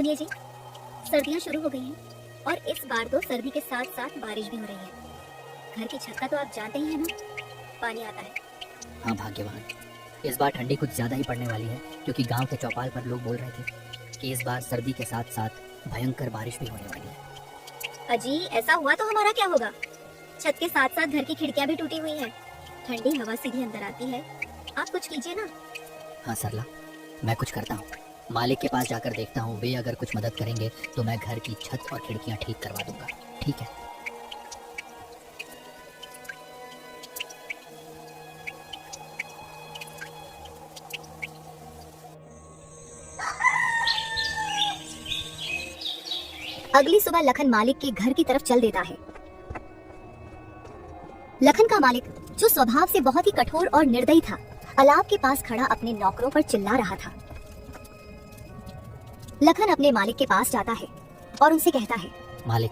सुनिए जी, सर्दियाँ शुरू हो गई हैं और इस बार तो सर्दी के साथ साथ बारिश भी हो रही है। घर की छत का तो आप जानते ही हैं ना, पानी आता है। हाँ भाग्यवान, इस बार ठंडी कुछ ज़्यादा ही पड़ने वाली है, क्योंकि गांव के चौपाल पर लोग बोल रहे थे कि इस बार सर्दी के साथ साथ भयंकर बारिश भी होने वाली है। अजी, ऐसा हुआ तो हमारा क्या होगा? छत के साथ साथ घर की खिड़कियाँ भी टूटी हुई हैं, ठंडी हवा सीधी अंदर आती है। आप कुछ कीजिए ना। हाँ सरला, मैं कुछ करता हूँ। मालिक के पास जाकर देखता हूँ, वे अगर कुछ मदद करेंगे तो मैं घर की छत और खिड़कियाँ ठीक करवा दूंगा। ठीक है? अगली सुबह लखन मालिक के घर की तरफ चल देता है। लखन का मालिक, जो स्वभाव से बहुत ही कठोर और निर्दयी था, अलाव के पास खड़ा अपने नौकरों पर चिल्ला रहा था। लखन अपने मालिक के पास जाता है और उनसे कहता है, मालिक,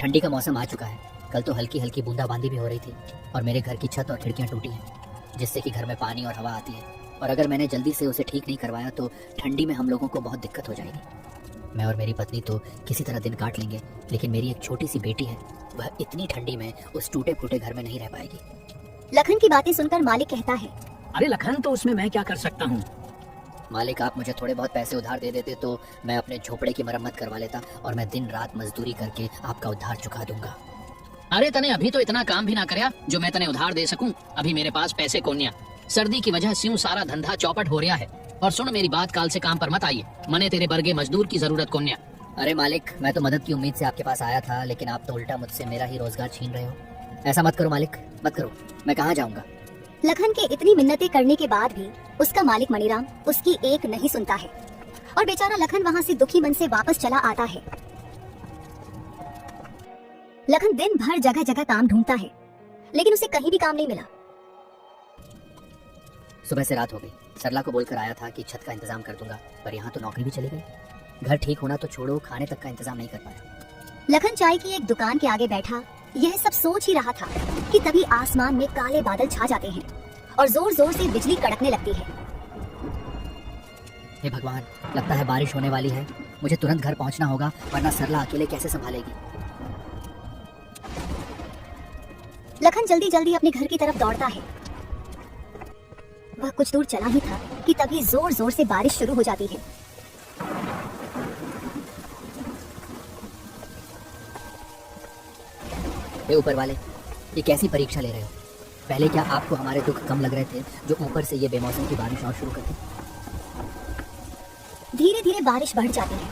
ठंडी का मौसम आ चुका है। कल तो हल्की हल्की बूंदाबांदी भी हो रही थी और मेरे घर की छत और खिड़कियाँ टूटी हैं, जिससे कि घर में पानी और हवा आती है। और अगर मैंने जल्दी से उसे ठीक नहीं करवाया तो ठंडी में हम लोगों को बहुत दिक्कत हो जाएगी। मैं और मेरी पत्नी तो किसी तरह दिन काट लेंगे, लेकिन मेरी एक छोटी सी बेटी है, वह इतनी ठंडी में उस टूटे फूटे घर में नहीं रह पाएगी। लखन की बातें सुनकर मालिक कहता है, अरे लखन, तो उसमें मैं क्या कर सकता हूँ? मालिक, आप मुझे थोड़े बहुत पैसे उधार दे देते तो मैं अपने झोपड़े की मरम्मत करवा लेता और मैं दिन रात मजदूरी करके आपका उधार चुका दूंगा। अरे तने अभी तो इतना काम भी ना करया जो मैं तने उधार दे सकूं। अभी मेरे पास पैसे कोन्या। सर्दी की वजह से सारा धंधा चौपट हो रहा है। और सुन मेरी बात, काल से काम पर मत आइए, मने तेरे बर्गे मजदूर की जरूरत कोन्या। अरे मालिक, मैं तो मदद की उम्मीद से आपके पास आया था, लेकिन आप तो उल्टा मुझसे मेरा ही रोजगार छीन रहे हो। ऐसा मत करो मालिक, मत करो। मैं कहाँ जाऊँगा? लखन के इतनी मिन्नतें करने के बाद भी उसका मालिक मणिराम उसकी एक नहीं सुनता है और बेचारा लखन वहाँ से दुखी मन से वापस चला आता है। लखन दिन भर जगह जगह काम ढूंढता है, लेकिन उसे कहीं भी काम नहीं मिला। सुबह से रात हो गई। सरला को बोलकर आया था कि छत का इंतजाम कर दूंगा, पर यहाँ तो नौकरी भी चली गई। घर ठीक होना तो छोड़ो, खाने तक का इंतजाम नहीं कर पाया। लखन चाय की एक दुकान के आगे बैठा यह सब सोच ही रहा था कि तभी आसमान में काले बादल छा जाते हैं और जोर जोर से बिजली कड़कने लगती है। हे भगवान, लगता है बारिश होने वाली है। मुझे तुरंत घर पहुंचना होगा, वरना सरला अकेले कैसे संभालेगी। लखन जल्दी जल्दी अपने घर की तरफ दौड़ता है। वह कुछ दूर चला ही था कि तभी जोर जोर से बारिश शुरू हो जाती है। हे ऊपर वाले, ये कैसी परीक्षा ले रहे हो? पहले क्या आपको हमारे दुख कम लग रहे थे, जो ऊपर से ये बेमौसम की बारिश और शुरू कर दी? धीरे धीरे बारिश बढ़ जाती है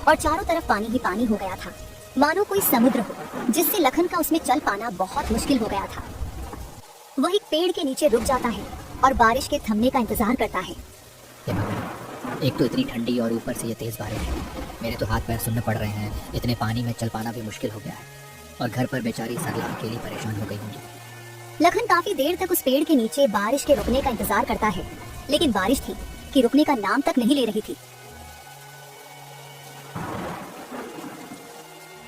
और चारों तरफ पानी ही पानी हो गया था, मानो कोई समुद्र हो, जिससे लखन का उसमें चल पाना बहुत मुश्किल हो गया था। वह एक पेड़ के नीचे रुक जाता है और बारिश के थमने का इंतजार करता है। हे भगवान, एक तो इतनी ठंडी और ऊपर से ये तेज बारिश। मेरे तो हाथ पैर सुनने पड़ रहे हैं। इतने पानी में चल पाना भी मुश्किल हो गया है और घर पर बेचारी सरला अकेली परेशान हो गई होंगी। लखन काफी देर तक उस पेड़ के नीचे बारिश के रुकने का इंतजार करता है, लेकिन बारिश थी कि रुकने का नाम तक नहीं ले रही थी।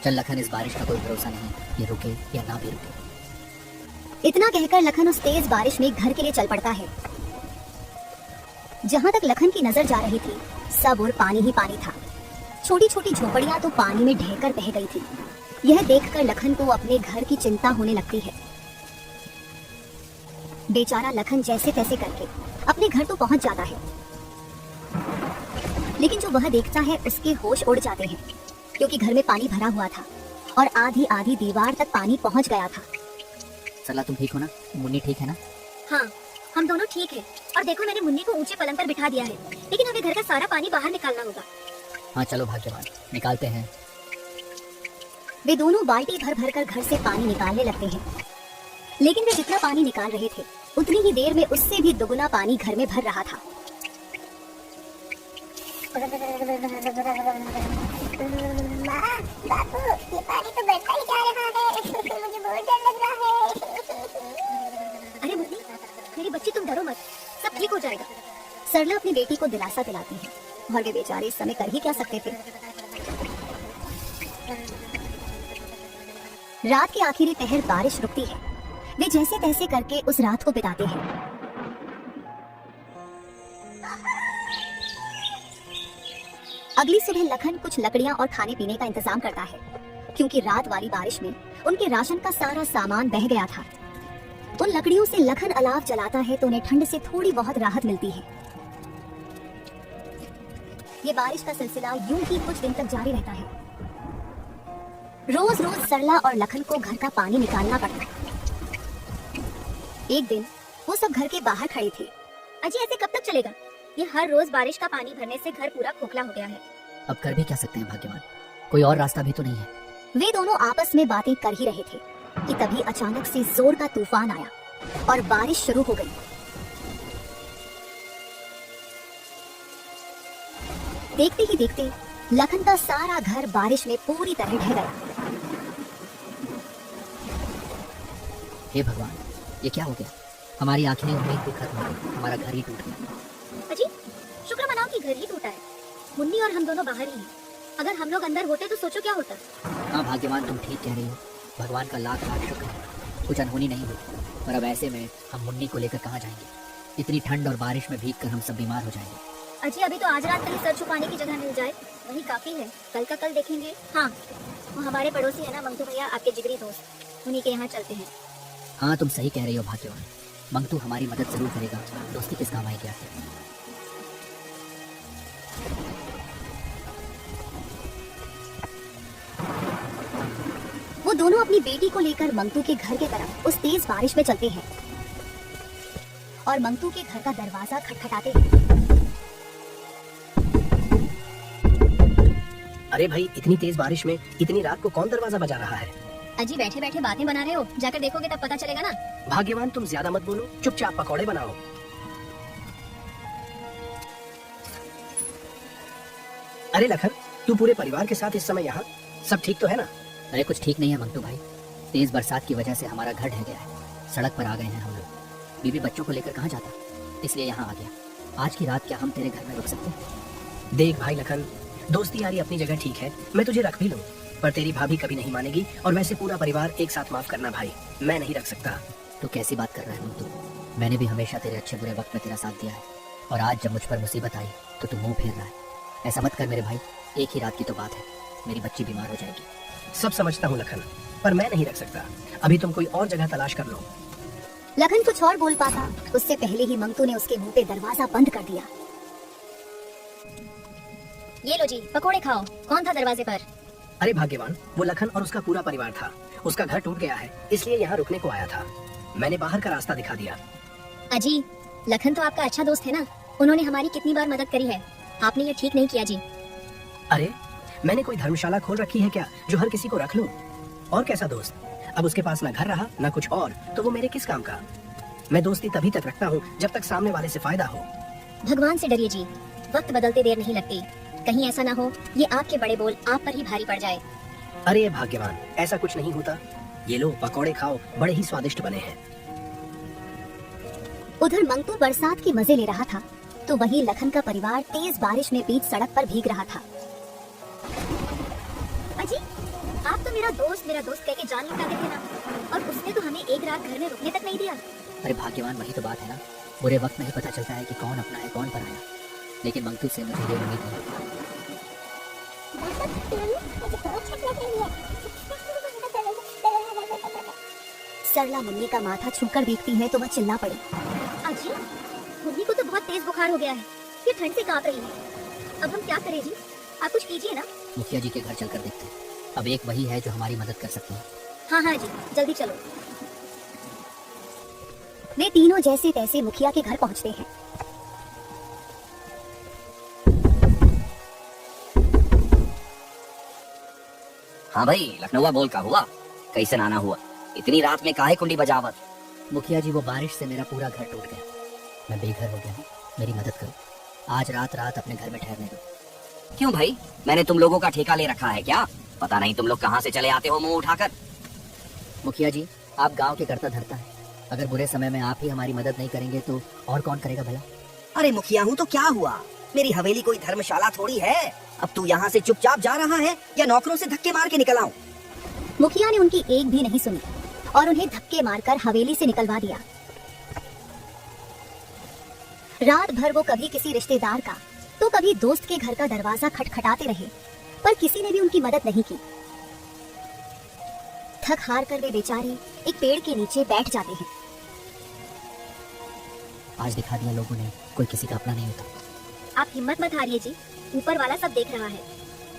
चल लखन, इस बारिश का कोई भरोसा नहीं, ये रुके या ना भी रुके। इतना कहकर लखन उस तेज बारिश में घर के लिए चल पड़ता है। जहाँ तक लखन की नजर जा रही थी, सब और पानी ही पानी था। छोटी छोटी झोपड़ियां तो पानी में ढहकर बह गई थी। यह देखकर लखन को अपने घर की चिंता होने लगती है। बेचारा लखन जैसे तैसे करके अपने घर तो पहुंच जाता है, लेकिन जो वह देखता है उसके होश उड़ जाते हैं, क्योंकि घर में पानी भरा हुआ था और आधी आधी दीवार तक पानी पहुंच गया था। सरला, तुम ठीक हो ना? मुन्नी ठीक है ना? हाँ, हम दोनों ठीक हैं। और देखो, मैंने मुन्नी को ऊंचे पलंग पर बिठा दिया है, लेकिन हमें घर का सारा पानी बाहर निकालना होगा। हाँ चलो भाग्यवान, निकालते हैं। वे दोनों बाल्टी भर भर कर घर से पानी निकालने लगते हैं, लेकिन वे जितना पानी निकाल रहे थे, उतनी ही देर में उससे भी दुगुना पानी घर में भर रहा था। बापू, ये पानी तो बढ़ता ही जा रहा है। मुझे बहुत डर लग रहा है। अरे मुन्नी, मेरी बच्ची, तुम डरो मत, सब ठीक हो जाएगा। सरला अपनी बेटी को दिलासा दिलाती है, और वे बेचारे इस समय कर ही क्या सकते थे। रात के आखिरी पहर बारिश रुकती है। वे जैसे तैसे करके उस रात को बिताते हैं। अगली सुबह लखन कुछ लकड़ियां और खाने पीने का इंतजाम करता है, क्योंकि रात वाली बारिश में उनके राशन का सारा सामान बह गया था। उन लकड़ियों से लखन अलाव जलाता है तो उन्हें ठंड से थोड़ी बहुत राहत मिलती है। ये बारिश का सिलसिला यूं ही कुछ दिन तक जारी रहता है। रोज रोज सरला और लखन को घर का पानी निकालना पड़ता है। एक दिन वो सब घर के बाहर खड़े थे। अजी ऐसे कब तक चलेगा? ये हर रोज बारिश का पानी भरने से घर पूरा खोखला हो गया है। अब कर भी क्या सकते हैं भाग्यवान, कोई और रास्ता भी तो नहीं है। वे दोनों आपस में बातें कर ही रहे थे कि तभी अचानक से जोर का तूफान आया और बारिश शुरू हो गई। देखते ही देखते लखन का सारा घर बारिश में पूरी तरह ढह गया। हे भगवान, ये क्या हो गया? हमारी आंखें उम्मीद भी खत्म हो गई, हमारा घर ही टूट गया। अजी शुक्र मनाओ कि घर ही टूटा है। मुन्नी और हम दोनों बाहर ही हैं। अगर हम लोग अंदर होते तो सोचो क्या होता। हाँ भाग्यवान, तुम ठीक कह रही हो। भगवान का लाख लाख शुक्र है, कुछ अनहोनी नहीं हुई। पर अब ऐसे में हम मुन्नी को लेकर कहाँ जाएंगे? इतनी ठंड और बारिश में भीग कर हम सब बीमार हो जाएंगे। अजी अभी तो आज रात कहीं सर छुपाने की जगह मिल जाए वही काफी है। कल का कल देखेंगे। हाँ वो हमारे पड़ोसी है ना मंगतू भैया, आपके जिगरी दोस्त, उन्हीं के यहाँ चलते हैं। हाँ तुम सही कह रही हो भाग्यवान, मंगतू हमारी मदद जरूर करेगा। दोस्ती किस काम आएगी आखिर? वो दोनों अपनी बेटी को लेकर मंगतू के घर के तरफ उस तेज बारिश में चलते हैं और मंगतू के घर का दरवाजा खटखटाते हैं। अरे भाई, इतनी तेज बारिश में इतनी रात को कौन दरवाजा बजा रहा है? अजी बैठे बैठे बातें बना रहे हो, जाकर देखोगे तब पता चलेगा ना। भाग्यवान, तुम ज्यादा मत बोलो, चुपचाप पकौड़े बनाओ। अरे लखन, तू पूरे परिवार के साथ इस समय यहाँ? सब ठीक तो है ना? अरे कुछ ठीक नहीं है मंगतू भाई, तेज बरसात की वजह से हमारा घर ढह गया है। सड़क पर आ गए हैं हम लोग। बीवी बच्चों को लेकर कहाँ जाता, इसलिए यहाँ आ गया। आज की रात क्या हम तेरे घर में रुक सकते हैं? देख भाई लखन, दोस्ती यारी अपनी जगह ठीक है, मैं तुझे रख भी लूँ, पर तेरी भाभी कभी नहीं मानेगी। और वैसे पूरा परिवार एक साथ माफ करना भाई, मैं नहीं रख सकता। तो कैसी बात कर रहा है मंगतू? मैंने भी हमेशा तेरे अच्छे बुरे वक्त में तेरा साथ दिया है, और आज जब मुझ पर मुसीबत आई तो तू मुंह फेर रहा है। ऐसा मत कर मेरे भाई, एक ही रात की तो बात है, मेरी बच्ची बीमार हो जाएगी। सब समझता हूँ लखन, पर मैं नहीं रख सकता। अभी तुम कोई और जगह तलाश कर लो। लखन कुछ और बोल पाता उससे पहले ही मंगतू ने उसके मुंह पे दरवाजा बंद कर दिया। ये लो जी पकोड़े खाओ। कौन था दरवाजे पर? अरे भाग्यवान, वो लखन और उसका पूरा परिवार था। उसका घर टूट गया है, इसलिए यहाँ रुकने को आया था। मैंने बाहर का रास्ता दिखा दिया। अजी लखन तो आपका अच्छा दोस्त है ना, उन्होंने हमारी कितनी बार मदद करी है। आपने ये ठीक नहीं किया जी। अरे मैंने कोई धर्मशाला खोल रखी है क्या जो हर किसी को रख लूं? और कैसा दोस्त? अब उसके पास ना घर रहा ना कुछ और, तो वो मेरे किस काम का? मैं दोस्ती तभी तक रखता हूँ जब तक सामने वाले से फायदा हो। भगवान से डरिए जी, वक्त बदलते देर नहीं लगती। कहीं ऐसा ना हो ये आपके बड़े बोल आप पर ही भारी पड़ जाए। अरे ये भाग्यवान, ऐसा कुछ नहीं होता। ये लो पकौड़े खाओ, बड़े ही स्वादिष्ट बने हैं। उधर मंगतू बरसात के मजे ले रहा था तो वहीं लखन का परिवार तेज बारिश में बीच सड़क पर भीग रहा था। अजी आप तो मेरा दोस्त कह के जान लुटाते थे ना, और उसने तो हमें एक रात घर में रुकने तक नहीं दिया। अरे भाग्यवान, वही तो बात है ना, बुरे वक्त में ही पता चलता है कि कौन अपना है कौन पराया। लेकिन मंगतू से मुझे ये उम्मीद नहीं। सरला मुन्नी का माथा छूकर देखती है तो वह चिल्ला पड़ी। अजी मुन्नी को तो बहुत तेज बुखार हो गया है, ये ठंड से कांप रही है। अब हम क्या करें जी? आप कुछ कीजिए ना। मुखिया जी के घर चलकर देखते हैं, अब एक वही है जो हमारी मदद कर सकते हैं। हाँ हाँ जी जल्दी चलो। वे तीनों जैसे तैसे मुखिया के घर पहुंचते हैं। हाँ भाई, लखनऊ बोल का हुआ? कैसे नाना हुआ? इतनी रात में काहे कुंडी बजावत? मुखिया जी, वो बारिश से मेरा पूरा घर टूट गया, मैं बेघर हो गया हूँ, मेरी मदद करो। आज रात अपने घर में ठहरने दो। क्यों भाई, मैंने तुम लोगों का ठेका ले रखा है क्या? पता नहीं तुम लोग कहाँ से चले आते हो मुंह उठाकर। मुखिया जी, आप गांव के करता धरता है, अगर बुरे समय में आप ही हमारी मदद नहीं करेंगे तो और कौन करेगा भला? अरे मुखिया हूँ तो क्या हुआ, मेरी हवेली कोई धर्मशाला थोड़ी है। अब तू यहाँ से चुपचाप जा रहा है या नौकरों से धक्के मार के निकल आऊं? मुखिया ने उनकी एक भी नहीं सुनी और उन्हें धक्के मारकर हवेली से निकलवा दिया। रात भर वो कभी किसी रिश्तेदार का तो कभी दोस्त के घर का दरवाजा खटखटाते रहे, पर किसी ने भी उनकी मदद नहीं की। थक हार कर वे बेचारे एक पेड़ के नीचे बैठ जाते हैं। आज दिखा दिया लोगों ने, कोई किसी का अपना नहीं होता। आप हिम्मत मत हारिए जी, ऊपर वाला सब देख रहा है,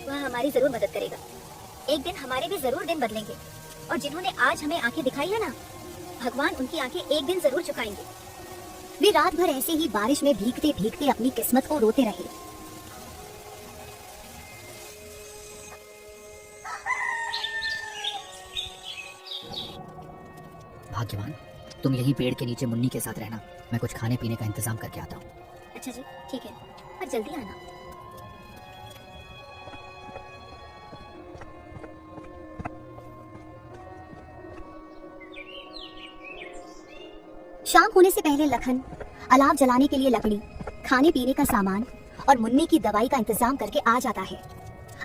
वह हमारी जरूर मदद करेगा। एक दिन हमारे भी जरूर दिन बदलेंगे, और जिन्होंने आज हमें आंखें दिखाई है ना, भगवान उनकी आंखें एक दिन जरूर चुकाएंगे। वे रात भर ऐसे ही बारिश में भीगते भीगते अपनी किस्मत को रोते रहे। भाग्यवान, तुम यही पेड़ के नीचे मुन्नी के साथ रहना, मैं कुछ खाने पीने का इंतजाम करके आता हूँ। अच्छा जी, ठीक है, पर जल्दी आना। शाम होने से पहले लखन अलाव जलाने के लिए लकड़ी, खाने पीने का सामान और मुन्नी की दवाई का इंतजाम करके आ जाता है।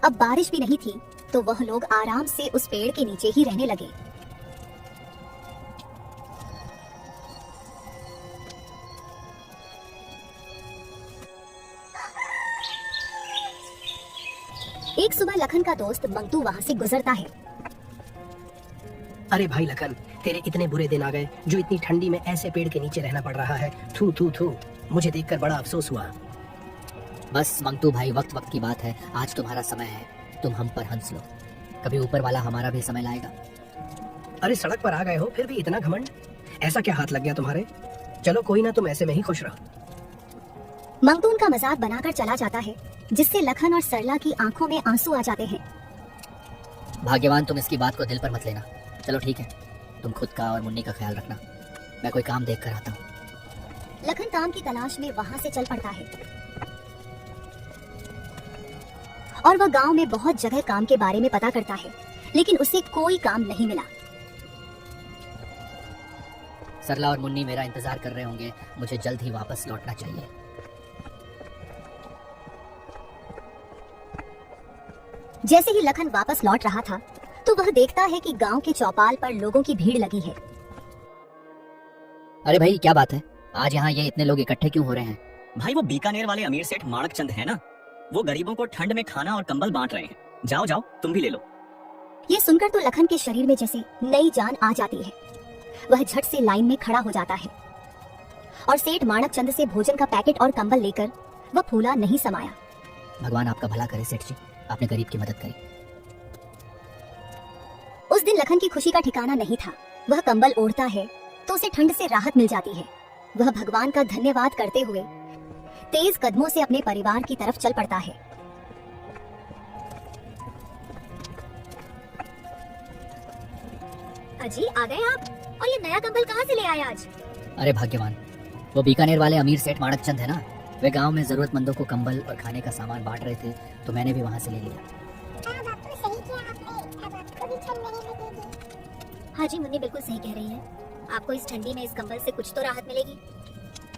अब बारिश भी नहीं थी तो वह लोग आराम से उस पेड़ के नीचे ही रहने लगे। एक सुबह लखन का दोस्त मंगतू वहां से गुजरता है। अरे भाई लखन, तेरे इतने बुरे दिन आ गए जो इतनी ठंडी में ऐसे पेड़ के नीचे रहना पड़ रहा है। थू थू थू, मुझे देखकर बड़ा अफसोस हुआ। बस मंगतू भाई, वक्त वक्त की बात है, आज तुम्हारा समय है, तुम हम पर हंस लो, कभी ऊपर वाला हमारा भी समय लाएगा। अरे सड़क पर आ गए हो फिर भी इतना घमंड, ऐसा क्या हाथ लग गया तुम्हारे? चलो कोई ना, तुम ऐसे में ही खुश रहो। मंगतू उनका मजाक बनाकर चला जाता है, जिससे लखन और सरला की आंखों में आंसू आ जाते हैं। भाग्यवान, तुम इसकी बात को दिल पर मत लेना। चलो ठीक है, तुम खुद का और मुन्नी का ख्याल रखना, मैं कोई काम देख कर आता हूँ। लखन काम की तलाश में वहां से चल पड़ता है और वह गांव में बहुत जगह काम के बारे में पता करता है, लेकिन उसे कोई काम नहीं मिला। सरला और मुन्नी मेरा इंतजार कर रहे होंगे, मुझे जल्द ही वापस लौटना चाहिए। जैसे ही लखन वापस लौट रहा था तो वह देखता है कि गांव के चौपाल पर लोगों की भीड़ लगी है। अरे भाई, क्या बात है, आज यहाँ ये इतने लोग इकट्ठे क्यों हो रहे हैं? भाई वो बीकानेर वाले अमीर सेठ माणक चंद है ना, वो गरीबों को ठंड में खाना और कंबल बांट रहे हैं। जाओ जाओ, तुम भी ले लो। ये सुनकर तो लखन के शरीर में जैसे नई जान आ जाती है। वह झट से लाइन में खड़ा हो जाता है और सेठ माणक चंद से भोजन का पैकेट और कंबल लेकर वह फूला नहीं समाया। भगवान आपका भला करे सेठ जी, आपने गरीब की मदद करी। उस दिन लखन की खुशी का ठिकाना नहीं था। वह कंबल ओढ़ता है तो उसे ठंड से राहत मिल जाती है। वह भगवान का धन्यवाद करते हुए तेज कदमों से अपने परिवार की तरफ चल पड़ता है। अजी, आ गए आप? और ये नया कंबल कहाँ से ले आए आज? अरे भाग्यवान, वो बीकानेर वाले अमीर सेठ माणक चंद है ना, वे गांव में जरूरतमंदों को कंबल और खाने का सामान बांट रहे थे, तो मैंने भी वहां से ले लिया। हाँ बापू, सही किया आपने, अब आपको भी ठंड नहीं लगेगी। हाँ जी, मुन्नी बिल्कुल सही कह रही है, आपको इस ठंडी में इस कंबल से कुछ तो राहत मिलेगी।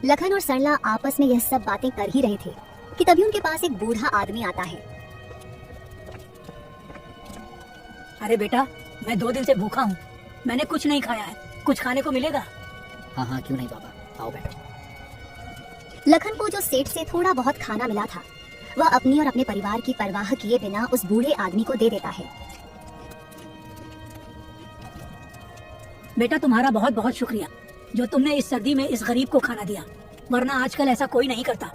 लखन और सरला आपस में यह सब बातें कर ही रहे थे कि तभी उनके पास एक बूढ़ा आदमी आता है। अरे बेटा, मैं 2 दिन से भूखा हूँ, मैंने कुछ नहीं खाया है, कुछ खाने को मिलेगा? हाँ हाँ, क्यों नहीं बाबा, आओ बैठो। लखन को जो सेठ से थोड़ा बहुत खाना मिला था, वह अपनी और अपने परिवार की परवाह किए बिना उस बूढ़े आदमी को दे देता है। बेटा, तुम्हारा बहुत बहुत शुक्रिया जो तुमने इस सर्दी में इस गरीब को खाना दिया, वरना आजकल ऐसा कोई नहीं करता।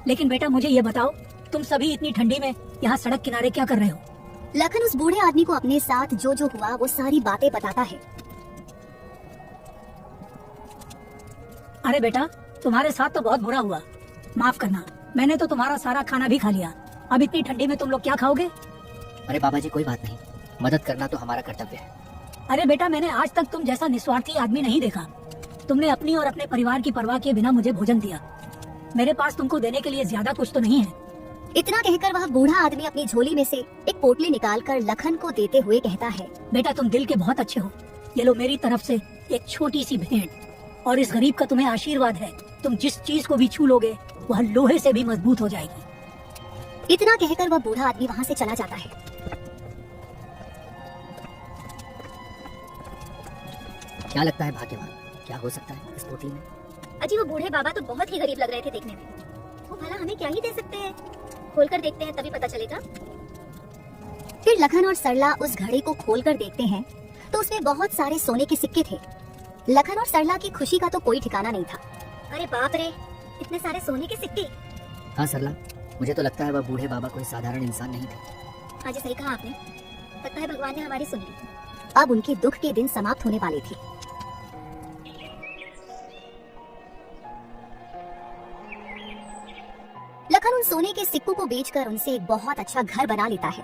लेकिन बेटा मुझे ये बताओ, तुम सभी इतनी ठंडी में यहाँ सड़क किनारे क्या कर रहे हो? लखन उस बूढ़े आदमी को अपने साथ जो जो हुआ वो सारी बातें बताता है। अरे बेटा, तुम्हारे साथ तो बहुत बुरा हुआ, माफ करना, मैंने तो तुम्हारा सारा खाना भी खा लिया, अब इतनी ठंडी में तुम लोग क्या खाओगे? अरे बाबा जी, कोई बात नहीं, मदद करना तो हमारा कर्तव्य है। अरे बेटा, मैंने आज तक तुम जैसा निस्वार्थी आदमी नहीं देखा। तुमने अपनी और अपने परिवार की परवाह किए बिना मुझे भोजन दिया। मेरे पास तुमको देने के लिए ज्यादा कुछ तो नहीं है। इतना कहकर वह बूढ़ा आदमी अपनी झोली में से एक पोटली निकालकर लखन को देते हुए कहता है, बेटा तुम दिल के बहुत अच्छे हो, ये लो मेरी तरफ से एक छोटी सी भेंट, और इस गरीब का तुम्हें आशीर्वाद है, तुम जिस चीज को भी छू लोगे वह लोहे से भी मजबूत हो जाएगी। इतना कहकर वह बूढ़ा आदमी वहाँ से चला जाता है। क्या लगता है भाग्यवान, क्या हो सकता है इस पोटली में? अजी, वो बूढ़े बाबा तो बहुत ही गरीब लग रहे थे देखने में। वो भला हमें क्या ही दे सकते हैं? खोल कर देखते हैं तभी पता चलेगा। फिर लखन और सरला उस घड़े को खोलकर देखते हैं तो उसमें बहुत सारे सोने के सिक्के थे। लखन और सरला की खुशी का तो कोई ठिकाना नहीं था। अरे बाप रे, इतने सारे सोने के सिक्के। हाँ सरला, मुझे तो लगता है वह बूढ़े बाबा कोई साधारण इंसान नहीं थे। हाँ जी, सही कहा आपने। लगता है भगवान ने हमारी सुन ली। अब उनके दुख के दिन समाप्त होने वाले थे। लखन उन सोने के सिक्कों को बेचकर उनसे एक बहुत अच्छा घर बना लेता है।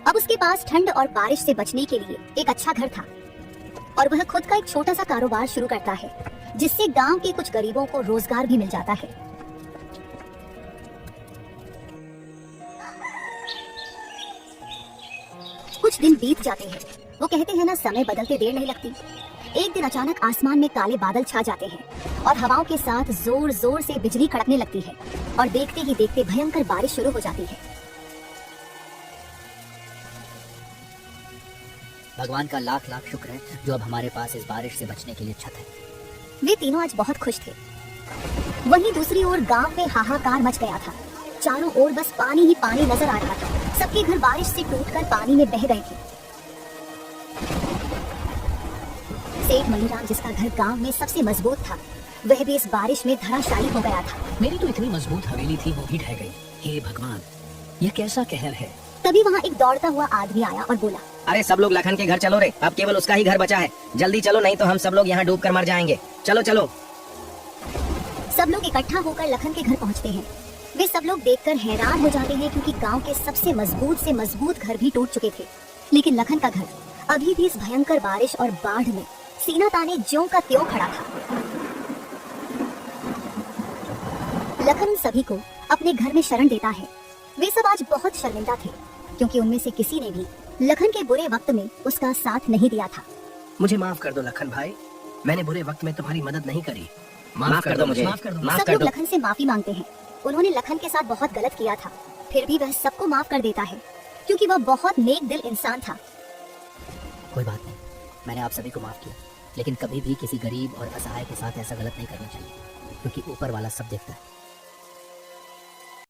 अब उसके पास ठंड और बारिश से बचने के लिए एक अच्छा घर था और वह खुद का एक छोटा सा कारोबार शुरू करता है, जिससे गांव के कुछ गरीबों को रोजगार भी मिल जाता है। कुछ दिन बीत जाते हैं। वो कहते हैं ना, समय बदलते देर नहीं लगती। एक दिन अचानक आसमान में काले बादल छा जाते हैं और हवाओं के साथ जोर जोर से बिजली कड़कने लगती है और देखते ही देखते भयंकर बारिश शुरू हो जाती है। भगवान का लाख लाख शुक्र है जो अब हमारे पास इस बारिश से बचने के लिए छत है। वे तीनों आज बहुत खुश थे। वहीं दूसरी ओर गांव में हाहाकार मच गया था। चारों ओर बस पानी ही पानी नजर आ रहा था। सबके घर बारिश से टूटकर पानी में बह गए थे। सेठ मणिराम, जिसका घर गांव में सबसे मजबूत था, वह भी इस बारिश में धराशायी हो गया था। मेरी तो इतनी मजबूत हवेली थी, वो भी ढह गई। हे भगवान, ये कैसा कहर है। तभी वहाँ एक दौड़ता हुआ आदमी आया और बोला, अरे सब लोग लखन के घर चलो रे, अब केवल उसका ही घर बचा है। जल्दी चलो, नहीं तो हम सब लोग यहाँ डूब कर मर जाएंगे। चलो चलो। सब लोग इकट्ठा होकर लखन के घर पहुँचते हैं। वे सब लोग देखकर हैरान हो जाते हैं क्योंकि गांव के सबसे मजबूत घर भी टूट चुके थे, लेकिन लखन का घर अभी भी इस भयंकर बारिश और बाढ़ में सीना ताने ज्यों का त्यों खड़ा था। लखन उन सभी को अपने घर में शरण देता है। वे सब आज बहुत शर्मिंदा थे क्योंकि उनमें से किसी ने भी लखन के बुरे वक्त में उसका साथ नहीं दिया था। मुझे माफ कर दो लखन भाई, मैंने बुरे वक्त में तुम्हारी मदद नहीं करी। माफ कर दो मुझे, माफ कर दो। माफ सब कर लोग दो। लखन से माफी मांगते हैं। उन्होंने लखन के साथ बहुत गलत किया था, फिर भी वह सबको माफ कर देता है क्योंकि वह बहुत नेक दिल इंसान था। कोई बात नहीं, मैंने आप सभी को माफ किया, लेकिन कभी भी किसी गरीब और असहाय के साथ ऐसा गलत नहीं करना चाहिए, क्योंकि ऊपर वाला सब देखता है।